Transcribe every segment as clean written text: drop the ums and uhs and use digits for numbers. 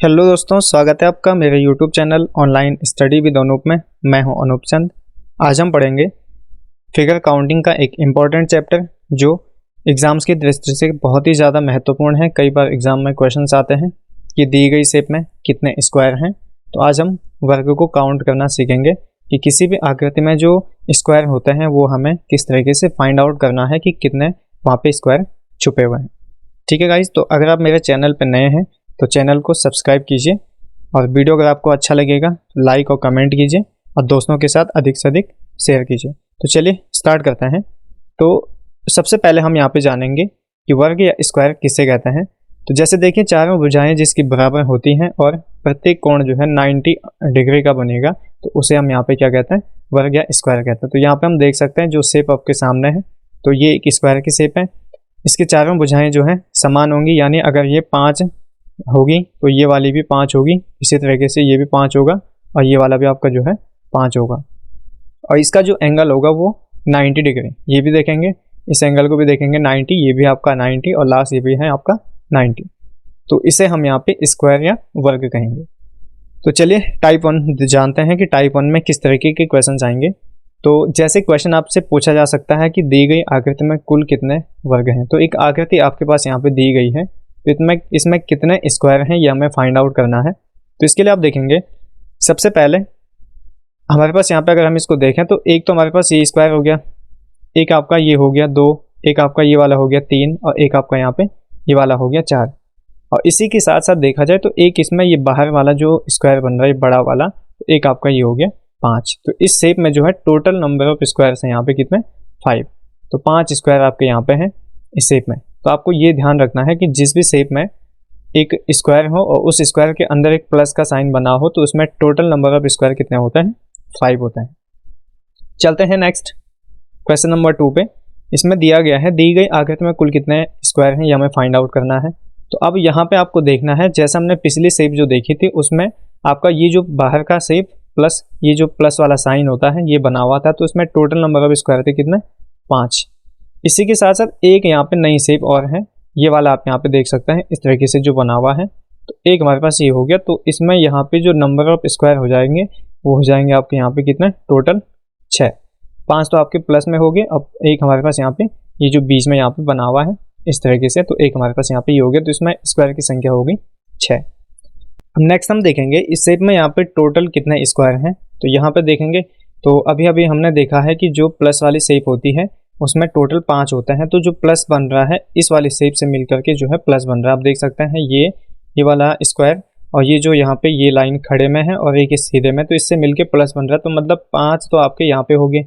Hello दोस्तों, स्वागत है आपका मेरे YouTube channel online study with Anoop में। मैं हूं अनूप चंद। आज हम पढ़ेंगे फिगर काउंटिंग का एक इम्पॉर्टेंट चैप्टर जो एग्ज़ाम्स की दृष्टि से बहुत ही ज़्यादा महत्वपूर्ण है। कई बार एग्ज़ाम में क्वेश्चंस आते हैं कि दी गई शेप में कितने स्क्वायर हैं। तो आज हम वर्ग को काउंट करना सीखेंगे कि किसी भी आकृति में जो स्क्वायर होते हैं वो हमें किस तरीके से फाइंड आउट करना है कि कितने वहाँ पे स्क्वायर छुपे हुए हैं। ठीक है गाइज, तो अगर आप मेरे चैनल पर नए हैं तो चैनल को सब्सक्राइब कीजिए और वीडियो अगर आपको अच्छा लगेगा तो लाइक और कमेंट कीजिए और दोस्तों के साथ अधिक से अधिक शेयर कीजिए। तो चलिए स्टार्ट करते हैं। तो सबसे पहले हम यहाँ पे जानेंगे कि वर्ग या स्क्वायर किसे कहते हैं। तो जैसे देखिए, चारों भुजाएं जिसकी बराबर होती हैं और प्रत्येक कोण जो है 90 डिग्री का बनेगा तो उसे हम यहाँ पे क्या कहते हैं, वर्ग या स्क्वायर कहते हैं। तो यहाँ पे हम देख सकते हैं जो शेप आपके सामने है तो ये एक स्क्वायर की शेप है। इसकी चारों भुजाएं जो है समान होंगी, यानी अगर ये 5 होगी तो ये वाली भी 5 होगी, इसी तरीके से ये भी 5 होगा और ये वाला भी आपका जो है 5 होगा। और इसका जो एंगल होगा वो 90 डिग्री, ये भी देखेंगे, इस एंगल को भी देखेंगे 90, ये भी आपका 90 और लास्ट ये भी है आपका 90। तो इसे हम यहाँ पे स्क्वायर या वर्ग कहेंगे। तो चलिए टाइप 1 जानते हैं कि टाइप 1 में किस तरीके के क्वेश्चन आएंगे। तो जैसे क्वेश्चन आपसे पूछा जा सकता है कि दी गई आकृति में कुल कितने वर्ग हैं। तो एक आकृति आपके पास यहाँ पे दी गई है तो इसमें कितने स्क्वायर हैं ये हमें फाइंड आउट करना है। तो इसके लिए आप देखेंगे, सबसे पहले हमारे पास यहाँ पे अगर हम इसको देखें तो एक तो हमारे पास ये स्क्वायर हो गया, एक आपका ये हो गया 2, एक आपका ये वाला हो गया 3 और एक आपका यहाँ पे ये वाला हो गया 4। और इसी के साथ साथ देखा जाए तो एक इसमें ये बाहर वाला जो स्क्वायर बन रहा है बड़ा वाला, तो एक आपका ये हो गया 5। तो इस शेप में जो है टोटल नंबर ऑफ स्क्वायर हैं यहाँ पे कितने, 5। तो 5 स्क्वायर आपके यहाँ पे हैं इस शेप में। तो आपको ये ध्यान रखना है कि जिस भी शेप में एक स्क्वायर हो और उस स्क्वायर के अंदर एक प्लस का साइन बना हो तो उसमें टोटल नंबर ऑफ स्क्वायर कितने होते हैं, 5 होते हैं। चलते हैं नेक्स्ट क्वेश्चन नंबर 2 पे। इसमें दिया गया है दी गई आकृति में कुल कितने स्क्वायर हैं, ये हमें फाइंड आउट करना है। तो अब यहाँ पे आपको देखना है, जैसा हमने पिछली शेप जो देखी थी उसमें आपका ये जो बाहर का शेप प्लस ये जो प्लस वाला साइन होता है ये बना हुआ था, तो इसमें टोटल नंबर ऑफ स्क्वायर थे कितने, 5। इसी के साथ साथ एक यहाँ पे नई शेप और है, ये वाला आप यहाँ पे देख सकते हैं इस तरीके से जो बना हुआ है। तो एक हमारे पास ये हो गया, तो इसमें यहाँ पे जो नंबर ऑफ स्क्वायर हो जाएंगे वो हो जाएंगे आपके यहाँ पे कितने, टोटल 6। 5 तो आपके प्लस में हो गए, अब एक हमारे पास यहाँ पे ये जो बीच में यहाँ पे बना हुआ है इस तरीके से, तो एक हमारे पास यहाँ पे ये हो गया, तो इसमें स्क्वायर की संख्या होगी 6। अब नेक्स्ट हम देखेंगे इस शेप में यहाँ पे टोटल कितने स्क्वायर हैं। तो यहाँ पे देखेंगे तो अभी अभी हमने देखा है कि जो प्लस वाली शेप होती है उसमें टोटल 5 होते हैं। तो जो प्लस बन रहा है इस वाली शेप से मिलकर के जो है प्लस बन रहा है। आप देख सकते हैं ये वाला स्क्वायर और ये जो यहाँ पे ये लाइन खड़े में है और एक इस सीधे में, तो इससे मिलके प्लस बन रहा है। तो मतलब 5 तो आपके यहाँ पे हो गए।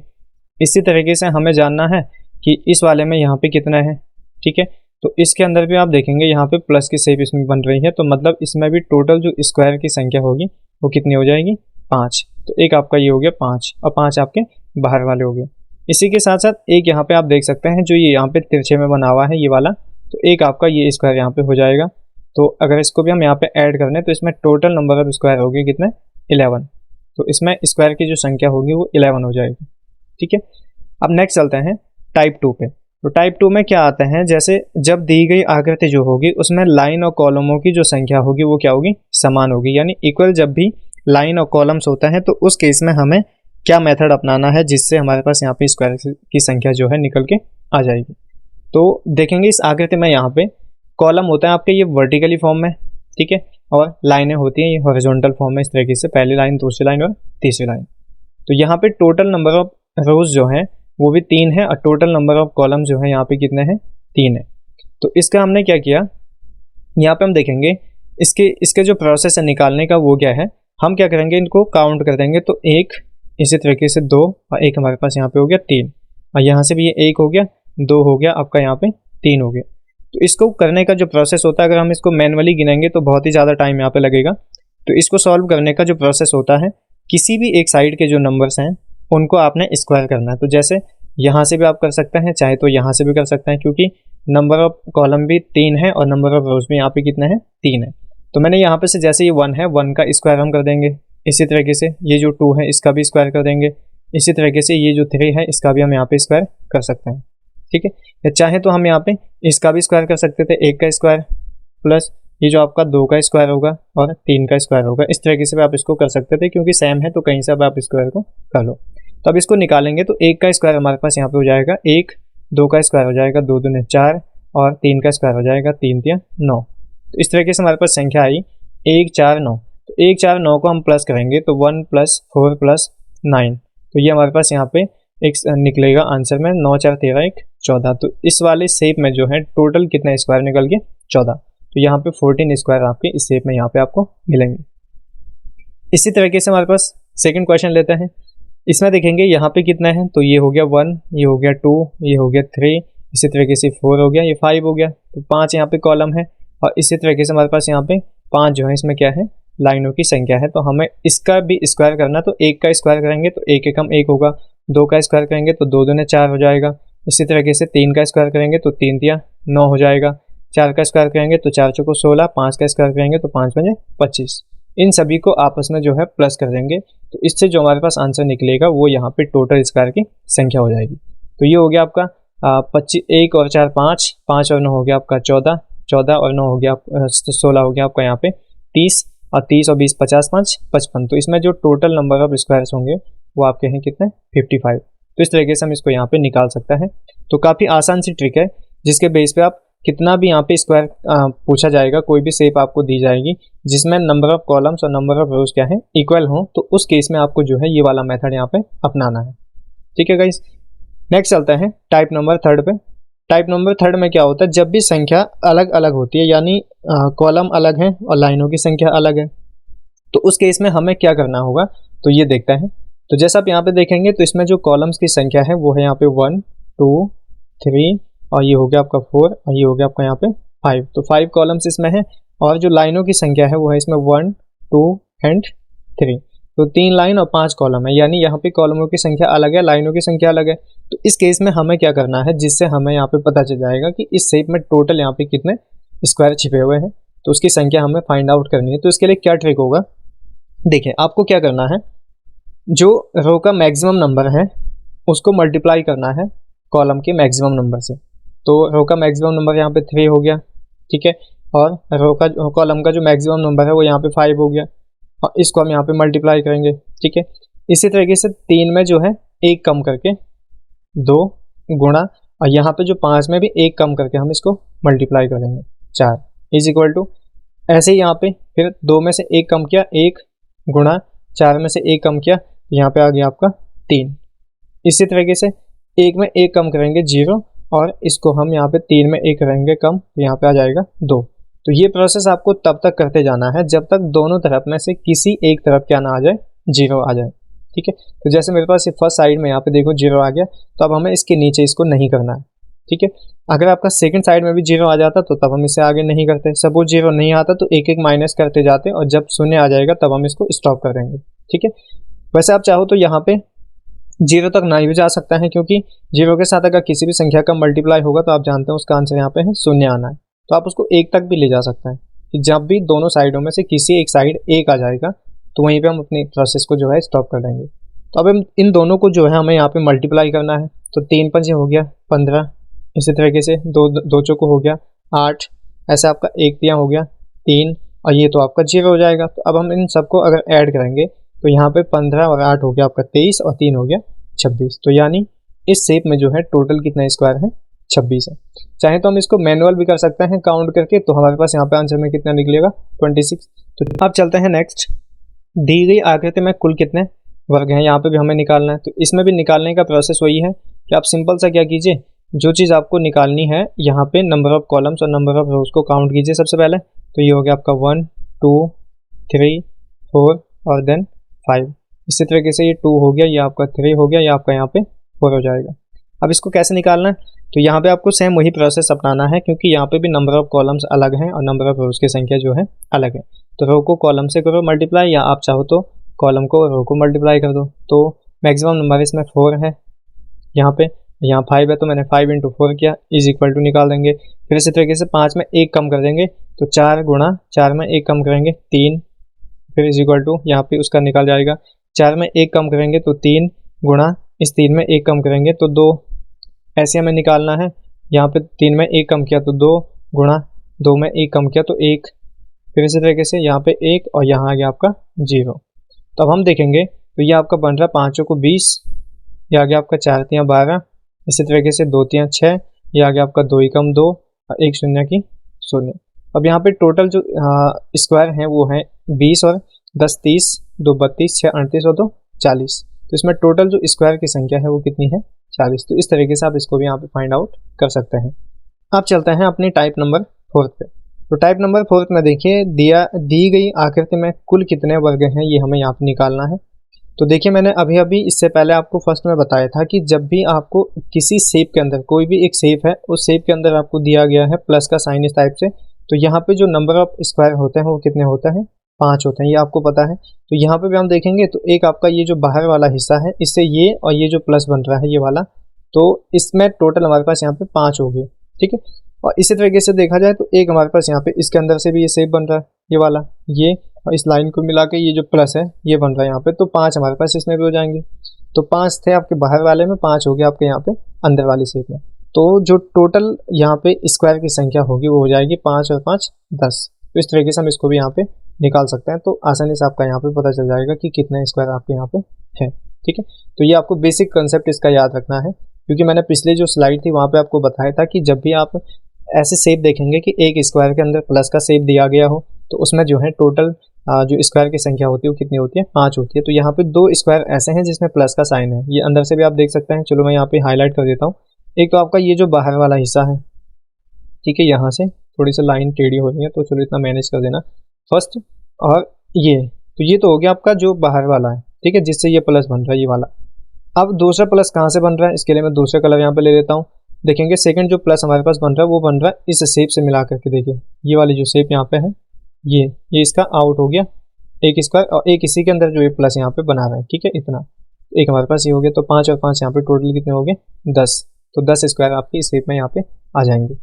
इसी तरीके से हमें जानना है कि इस वाले में यहाँ पे कितना है। ठीक है, तो इसके अंदर भी आप देखेंगे यहाँ पे प्लस की शेप इसमें बन रही है, तो मतलब इसमें भी टोटल जो स्क्वायर की संख्या होगी वो कितनी हो जाएगी, 5। तो एक आपका ये हो गया 5 और 5 आपके बाहर वाले हो गए। इसी के साथ साथ एक यहाँ पे आप देख सकते हैं जो ये यहाँ पे तिरछे में बना हुआ है ये वाला, तो एक आपका ये स्क्वायर यहाँ पे हो जाएगा। तो अगर इसको भी हम यहाँ पे ऐड कर लें तो इसमें टोटल नंबर ऑफ स्क्वायर होगी कितने, 11। तो इसमें स्क्वायर की जो संख्या होगी वो 11 हो जाएगी। ठीक है, अब नेक्स्ट चलते हैं टाइप 2 पे। तो टाइप 2 में क्या आता है, जैसे जब दी गई आकृति जो होगी उसमें लाइन और कॉलमों की जो संख्या होगी वो क्या होगी, समान होगी। यानी इक्वल जब भी लाइन और कॉलम्स होता है तो उस केस में हमें क्या मेथड अपनाना है जिससे हमारे पास यहाँ पे स्क्वायर की संख्या जो है निकल के आ जाएगी। तो देखेंगे इस आकृति में यहाँ पे कॉलम होता है आपके ये वर्टिकली फॉर्म में, ठीक है, और लाइनें होती हैं ये हॉरिजॉन्टल फॉर्म में इस तरीके से, पहली लाइन, दूसरी लाइन और तीसरी लाइन। तो यहाँ पे टोटल नंबर ऑफ रोज जो है वो भी 3 है और टोटल नंबर ऑफ कॉलम जो है यहाँ पे कितने हैं, 3 है। तो इसका हमने क्या किया, यहाँ पे हम देखेंगे इसके जो प्रोसेस है निकालने का वो क्या है, हम क्या करेंगे इनको काउंट कर देंगे। तो 1, इसी तरीके से 2 और एक हमारे पास यहाँ पे हो गया 3 और यहाँ से भी ये 1 हो गया, 2 हो गया, आपका यहाँ पे 3 हो गया। तो इसको करने का जो प्रोसेस होता है, अगर हम इसको मैनुअली गिनेंगे तो बहुत ही ज़्यादा टाइम यहाँ पे लगेगा। तो इसको सॉल्व करने का जो प्रोसेस होता है, किसी भी एक साइड के जो नंबर्स हैं उनको आपने स्क्वायर करना है। तो जैसे यहाँ से भी आप कर सकते हैं, चाहे तो यहाँ से भी कर सकते हैं, क्योंकि नंबर ऑफ कॉलम भी 3 है और नंबर ऑफ रोज भी यहाँ पे कितने हैं, 3 है। तो मैंने यहाँ पे से जैसे ये 1 है, 1 का स्क्वायर हम कर देंगे। इसी तरीके से ये जो 2 है इसका भी स्क्वायर कर देंगे। इसी तरीके से ये जो 3 है इसका भी हम यहाँ पे स्क्वायर कर सकते हैं। ठीक है, या चाहे तो हम यहाँ पे इसका भी स्क्वायर कर सकते थे, 1 का स्क्वायर प्लस ये जो आपका 2 का स्क्वायर होगा और 3 का स्क्वायर होगा। इस तरीके से भी आप इसको कर सकते थे, क्योंकि सेम है तो कहीं से अब आप स्क्वायर को कर लो। तो अब इसको निकालेंगे तो 1 का स्क्वायर हमारे पास यहाँ पे हो जाएगा 1, 2 का स्क्वायर हो जाएगा 2 दूने 4 और 3 का स्क्वायर हो जाएगा 3 तिया 9। तो इस तरीके से हमारे पास संख्या आई 1 4 9। तो 1 4 9 को हम प्लस करेंगे तो 1 + 4 + 9, तो ये हमारे पास यहाँ पे एक निकलेगा आंसर में 9 4 13 1 14। तो इस वाले शेप में जो है टोटल कितना स्क्वायर निकल के 14। तो यहाँ पे 14 स्क्वायर आपके इस शेप में यहाँ पे आपको मिलेंगे। इसी तरीके से हमारे पास सेकंड क्वेश्चन लेते हैं। इसमें देखेंगे यहाँ पे कितना है, तो ये हो गया 1, ये हो गया 2, ये हो गया 3, इसी तरीके से 4 हो गया, ये 5 हो गया। तो 5 यहाँ पे कॉलम है और इसी तरीके से हमारे पास यहाँ पे 5 जो है इसमें क्या है, लाइनों की संख्या है। तो हमें इसका भी स्क्वायर करना, तो 1 का स्क्वायर करेंगे तो 1 एकम 1 होगा, 2 का स्क्वायर करेंगे तो 2 दूने 4 हो जाएगा। इसी तरीके से 3 का स्क्वायर करेंगे तो 3 तिया 9 हो जाएगा। 4 का स्क्वायर करेंगे तो 4 चौको 16, 5 का स्क्वायर करेंगे तो 5 पंजे 25। इन सभी को आपस में जो है प्लस कर देंगे, तो इससे जो हमारे पास आंसर निकलेगा वो यहाँ पे टोटल स्क्वायर की संख्या हो जाएगी। तो ये हो गया आपका 25, 1 और 4 5, 5 और 9 हो गया आपका 14, 14 और 9 हो गया 16 हो गया आपका यहाँ पे 30, और 30 और 20 50 5 55। तो इसमें जो टोटल नंबर ऑफ स्क्वायर्स होंगे वो आपके हैं कितने, 55। तो इस तरीके से हम इसको यहाँ पे निकाल सकते हैं। तो काफ़ी आसान सी ट्रिक है, जिसके बेस पे आप कितना भी यहाँ पे स्क्वायर पूछा जाएगा, कोई भी शेप आपको दी जाएगी जिसमें नंबर ऑफ कॉलम्स और नंबर ऑफ रोज क्या है, इक्वल हो, तो उस केस में आपको जो है ये वाला मेथड यहाँ पे अपनाना है। ठीक है गाइस, नेक्स्ट चलता है टाइप नंबर 3 पे। टाइप नंबर 3 में क्या होता है, जब भी संख्या अलग अलग होती है, यानी कॉलम अलग है और लाइनों की संख्या अलग है, तो उस केस में हमें क्या करना होगा, तो ये देखते हैं। तो जैसा आप यहाँ पे देखेंगे तो इसमें जो कॉलम्स की संख्या है वो है यहाँ पे 1 2 3 और ये हो गया आपका 4 और ये हो गया आपका यहाँ पे 5। तो 5 कॉलम्स इसमें है और जो लाइनों की संख्या है वो है इसमें 1 2 एंड 3। तो 3 लाइन और 5 कॉलम है, यानी यहाँ पे कॉलमों की संख्या अलग है, लाइनों की संख्या अलग है। तो इस केस में हमें क्या करना है, जिससे हमें यहाँ पे पता चल जाएगा कि इस शेप में टोटल यहाँ पे कितने स्क्वायर छिपे हुए हैं, तो उसकी संख्या हमें फाइंड आउट करनी है। तो इसके लिए क्या ट्रिक होगा, देखिए आपको क्या करना है, जो रो का मैक्सिमम नंबर है उसको मल्टीप्लाई करना है कॉलम के मैक्सिमम नंबर से। तो रो का मैक्सिमम नंबर यहाँ पे 3 हो गया, ठीक है, और रो का कॉलम का जो मैक्सिमम नंबर है वो यहाँ पे 5 हो गया, और इसको हम यहाँ पे मल्टीप्लाई करेंगे। ठीक है, इसी तरीके से 3 में जो है 1 कम करके 2 गुणा, और यहाँ पे जो 5 में भी 1 कम करके हम इसको मल्टीप्लाई करेंगे 4 इज इक्वल टू, ऐसे ही यहाँ पे फिर 2 में से 1 कम किया 1 गुणा, 4 में से 1 कम किया, यहाँ पे आ गया आपका 3। इसी तरीके से 1 में 1 कम करेंगे 0, और इसको हम यहाँ पे 3 में 1 करेंगे कम, तो यहाँ पे आ जाएगा 2। तो ये प्रोसेस आपको तब तक करते जाना है जब तक दोनों तरफ में से किसी एक तरफ क्या ना आ जाए, 0 आ जाए। ठीक है, तो जैसे मेरे पास ये फर्स्ट साइड में यहाँ पे देखो 0 आ गया, तो अब हमें इसके नीचे इसको नहीं करना है। ठीक है, अगर आपका सेकंड साइड में भी 0 आ जाता तो तब हम इसे आगे नहीं करते। सपोज 0 नहीं आता तो एक एक माइनस करते जाते, और जब 0 आ जाएगा तब हम इसको स्टॉप कर देंगे। ठीक है, वैसे आप चाहो तो यहाँ पे 0 तक ना भी जा सकता है, क्योंकि 0 के साथ अगर किसी भी संख्या का मल्टीप्लाई होगा तो आप जानते हैं उसका आंसर यहाँ पे है 0 आना है। तो आप उसको 1 तक भी ले जा सकते हैं, कि जब भी दोनों साइडों में से किसी एक साइड 1 आ जाएगा तो वहीं पे हम अपनी प्रोसेस को जो है स्टॉप कर देंगे। तो अब इन दोनों को जो है हमें यहाँ पे मल्टीप्लाई करना है। तो 3 पंजे हो गया 15, इसी तरीके से 2 चौको हो गया 8, ऐसे आपका 1 तिया हो गया 3, और ये तो आपका 0 हो जाएगा। तो अब हम इन सबको अगर ऐड करेंगे तो यहाँ पे 15 और 8 हो गया आपका 23, और 3 हो गया 26। तो यानी इस शेप में जो है टोटल कितना स्क्वायर है, 26 है। चाहे तो हम इसको मैनुअल भी कर सकते हैं काउंट करके, तो हमारे पास यहाँ पे आंसर में कितना निकलेगा, 26। तो अब चलते हैं नेक्स्ट, दी गई आकृति में कुल कितने वर्ग हैं, यहाँ पे भी हमें निकालना है। तो इसमें भी निकालने का प्रोसेस वही है कि आप सिंपल सा क्या कीजिए, जो चीज़ आपको निकालनी है यहाँ पे नंबर ऑफ कॉलम्स और नंबर ऑफ रोज को काउंट कीजिए सबसे पहले। तो ये हो गया आपका 1 2 3 4 और देन 5। इसी तरीके से ये 2 हो गया, ये आपका 3 हो गया, ये आपका यहाँ पे 4 हो जाएगा। अब इसको कैसे निकालना है, तो यहाँ पे आपको सेम वही प्रोसेस अपनाना है, क्योंकि यहाँ पे भी नंबर ऑफ कॉलम्स अलग हैं और नंबर ऑफ रोज की संख्या जो है अलग है। तो रो को कॉलम से करो मल्टीप्लाई, या आप चाहो तो कॉलम को रो को मल्टीप्लाई कर दो। तो मैक्सिमम नंबर इसमें 4 है, यहाँ पे यहाँ 5 है, तो मैंने 5 × 4 किया इज इक्वल टू निकाल देंगे। फिर इसी तरीके से 5 में 1 कम कर देंगे, तो 4 गुणा 4 में 1 कम करेंगे 3, फिर इज इक्वल टू यहाँ पे उसका निकल जाएगा। 4 में 1 कम करेंगे तो 3 गुणा, इस 3 में 1 कम करेंगे तो 2, ऐसे हमें निकालना है। यहाँ पे 3 में 1 कम किया तो 2 गुणा, 2 में 1 कम किया तो 1, फिर इसी तरीके से यहाँ पे 1 और यहाँ आ गया आपका 0। तो अब हम देखेंगे तो ये आपका बन रहा 5 को 20, ये आ गया आपका 4 3 12, इसी तरीके से 2 3 6, ये आ गया आपका 2 एकम 2 और 1 शून्य की 0। अब यहाँ पे टोटल जो स्क्वायर हैं वो है 20 और 10 30, 2 32, 6 38 और 2 40। तो इसमें टोटल जो स्क्वायर की संख्या है वो कितनी है 40। तो इस तरीके से आप इसको भी यहाँ पे फाइंड आउट कर सकते हैं। अब चलते हैं अपनी टाइप नंबर 4 पे। तो टाइप नंबर 4 में देखिए दी गई आकृति में कुल कितने वर्ग हैं ये हमें यहाँ पे निकालना है। तो देखिए मैंने अभी इससे पहले आपको फर्स्ट में बताया था कि जब भी आपको किसी शेप के अंदर, कोई भी एक शेप है उस शेप के अंदर आपको दिया गया है प्लस का साइन इस टाइप से, तो यहाँ पे जो नंबर ऑफ स्क्वायर होते हैं वो कितने होते हैं 5 होते हैं, ये आपको पता है। तो यहाँ पे भी हम देखेंगे तो एक आपका ये जो बाहर वाला हिस्सा है इससे ये और ये जो प्लस बन रहा है ये वाला, तो इसमें टोटल हमारे पास यहाँ पे 5 हो गए, ठीक है। और इसी तरीके से देखा जाए तो एक हमारे पास यहाँ पे इसके अंदर से भी ये शेप बन रहा है ये वाला, ये और इस लाइन को मिला के ये जो प्लस है ये बन रहा है यहाँ पे, तो 5 हमारे पास इसमें भी हो जाएंगे। तो 5 थे आपके बाहर वाले में, 5 हो गया आपके यहाँ पे अंदर वाली शेप में। तो जो टोटल यहाँ पे स्क्वायर की संख्या होगी वो हो जाएगी 5 और 5 10। तो इस तरीके से हम इसको भी यहाँ पे निकाल सकते हैं। तो आसानी से आपका यहाँ पे पता चल जाएगा कि कितना स्क्वायर आपके यहाँ पे है, ठीक है। तो ये आपको बेसिक कंसेप्ट इसका याद रखना है, क्योंकि मैंने पिछले जो स्लाइड थी वहाँ पे आपको बताया था कि जब भी आप ऐसे शेप देखेंगे कि एक स्क्वायर के अंदर प्लस का शेप दिया गया हो तो उसमें जो है टोटल जो स्क्वायर की संख्या होती है वो कितनी होती है 5 होती है। तो यहाँ पे 2 स्क्वायर ऐसे हैं जिसमें प्लस का साइन है, ये अंदर से भी आप देख सकते हैं। चलो मैं यहाँ पे हाईलाइट कर देता हूँ। एक तो आपका ये जो बाहर वाला हिस्सा है, ठीक है, यहाँ से थोड़ी सी लाइन टेढ़ी हो रही है तो चलो इतना मैनेज कर देना फर्स्ट। और ये तो हो गया आपका जो बाहर वाला है, ठीक है, जिससे ये प्लस बन रहा है ये वाला। अब दूसरा प्लस कहाँ से बन रहा है, इसके लिए मैं दूसरा कलर यहाँ पे ले लेता हूँ। देखेंगे सेकंड जो प्लस हमारे पास बन रहा है वो बन रहा है इस शेप से मिला करके। देखिए ये वाली जो शेप यहाँ पे है ये इसका आउट हो गया एक स्क्वायर, और एक इसी के अंदर जो ये प्लस यहाँ पे बना रहा है, ठीक है, इतना एक हमारे पास ये हो गया। तो 5 और 5 यहाँ पे टोटल कितने हो गए 10। तो 10 स्क्वायर आपकी इस शेप में यहाँ पे आ जाएंगे।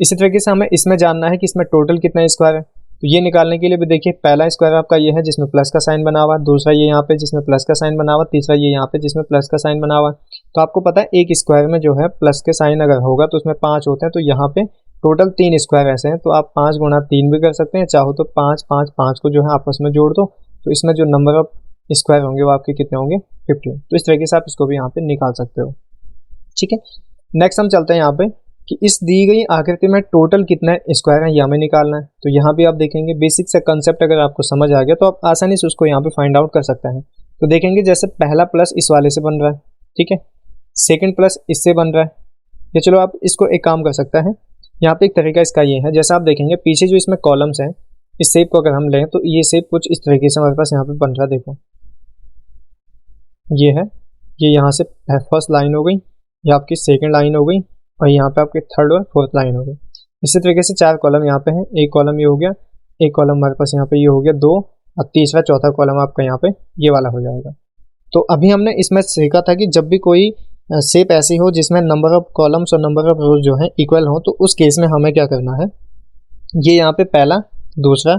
इसी तरीके से हमें इसमें जानना है कि इसमें टोटल कितना स्क्वायर है। तो ये निकालने के लिए भी देखिए पहला स्क्वायर आपका ये है जिसमें प्लस का साइन बना हुआ, दूसरा ये यहाँ पे जिसमें प्लस का साइन बना हुआ, तीसरा ये यहाँ पे जिसमें प्लस का साइन बना हुआ। तो आपको पता है एक स्क्वायर में जो है प्लस के साइन अगर होगा तो उसमें 5 होते हैं। तो यहाँ पे टोटल 3 स्क्वायर ऐसे हैं, तो आप 5 गुणा 3 भी कर सकते हैं, चाहो तो 5 5 5 को जो है आपस में जोड़ दो, तो इसमें जो नंबर ऑफ स्क्वायर होंगे वो आपके कितने होंगे 15। तो इस तरीके से आप इसको भी यहाँ पे निकाल सकते हो, ठीक है। नेक्स्ट हम चलते हैं यहाँ पे कि इस दी गई आकृति में टोटल कितना स्क्वायर है ये हमें निकालना है। तो यहाँ भी आप देखेंगे बेसिक सा कंसेप्ट अगर आपको समझ आ गया तो आप आसानी से उसको यहाँ पे फाइंड आउट कर सकते हैं। तो देखेंगे जैसे पहला प्लस इस वाले से बन रहा है, ठीक है, सेकंड प्लस इससे बन रहा है, या चलो आप इसको एक काम कर सकते हैं। यहाँ पे एक तरीका इसका ये है, जैसा आप देखेंगे पीछे जो इसमें कॉलम्स हैं इस शेप को अगर हम लें तो ये शेप कुछ इस तरीके से हमारे पास यहाँ पे बन रहा है। देखो ये है, ये यहाँ से फर्स्ट लाइन हो गई, ये आपकी सेकंड लाइन हो गई, और यहाँ पे आपके थर्ड और फोर्थ लाइन हो गई। इसी तरीके से 4 कॉलम यहाँ पे हैं, एक कॉलम ये हो गया, एक कॉलम हमारे पास यहाँ पे ये हो गया 2, और तीसरा चौथा कॉलम आपका यहाँ पे ये वाला हो जाएगा। तो अभी हमने इसमें सीखा था कि जब भी कोई शेप ऐसी हो जिसमें नंबर ऑफ कॉलम्स और नंबर ऑफ रोज जो है इक्वल हो, तो उस केस में हमें क्या करना है, ये यहाँ पे पहला, दूसरा,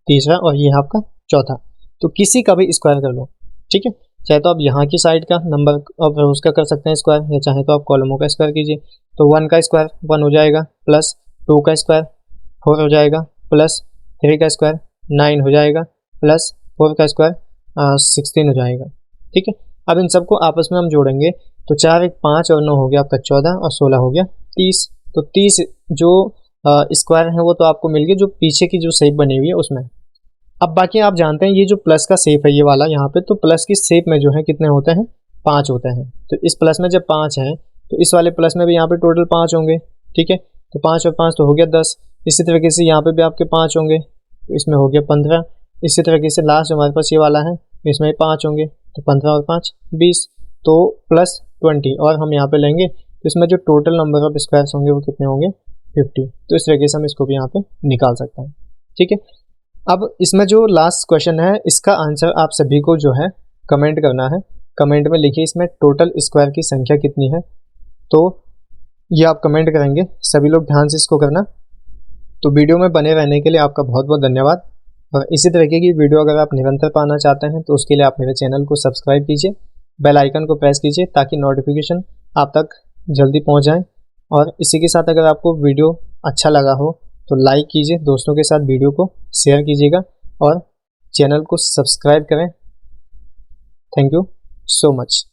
तीसरा और ये आपका चौथा, तो किसी का भी स्क्वायर कर लो, ठीक है। चाहे तो आप यहाँ की साइड का नंबर ऑफ रोज का कर सकते हैं स्क्वायर, या चाहे तो आप कॉलमों का स्क्वायर कीजिए। तो 1 का स्क्वायर 1 हो जाएगा, प्लस 2 का स्क्वायर 4 हो जाएगा, प्लस 3 का स्क्वायर 9 हो जाएगा, प्लस 4 का स्क्वायर 16 हो जाएगा, ठीक है। अब इन सबको आपस में हम जोड़ेंगे तो 4 1 5 और 9 हो गया आपका 14 और 16 हो गया 30। तो 30 जो स्क्वायर है वो तो आपको मिल गया जो पीछे की जो शेप बनी हुई है उसमें। अब बाकी आप जानते हैं ये जो प्लस का शेप है ये वाला यहाँ पे, तो प्लस की शेप में जो है कितने होते हैं 5 होते हैं। तो इस प्लस में जब 5 है तो इस वाले प्लस में भी यहाँ पे टोटल 5 होंगे, ठीक है। तो 5 और 5 तो हो गया 10। इसी तरीके से यहाँ पे भी आपके 5 होंगे, तो इसमें हो गया 15। इसी तरीके से लास्ट हमारे पास ये वाला है, इसमें 5 होंगे, तो 15 और 5 20, तो प्लस 20 और हम यहाँ पे लेंगे तो इसमें जो टोटल नंबर ऑफ स्क्वायर्स होंगे वो कितने होंगे 50। तो इस तरीके से हम इसको भी यहाँ पे निकाल सकते हैं, ठीक है। अब इसमें जो लास्ट क्वेश्चन है इसका आंसर आप सभी को जो है कमेंट करना है। कमेंट में लिखिए इसमें टोटल स्क्वायर की संख्या कितनी है, तो ये आप कमेंट करेंगे, सभी लोग ध्यान से इसको करना। तो वीडियो में बने रहने के लिए आपका बहुत बहुत धन्यवाद। और इसी तरीके की वीडियो अगर आप निरंतर पाना चाहते हैं तो उसके लिए आप मेरे चैनल को सब्सक्राइब कीजिए, बेल आइकन को प्रेस कीजिए ताकि नोटिफिकेशन आप तक जल्दी पहुंच जाए। और इसी के साथ अगर आपको वीडियो अच्छा लगा हो तो लाइक कीजिए, दोस्तों के साथ वीडियो को शेयर कीजिएगा और चैनल को सब्सक्राइब करें। Thank you so much.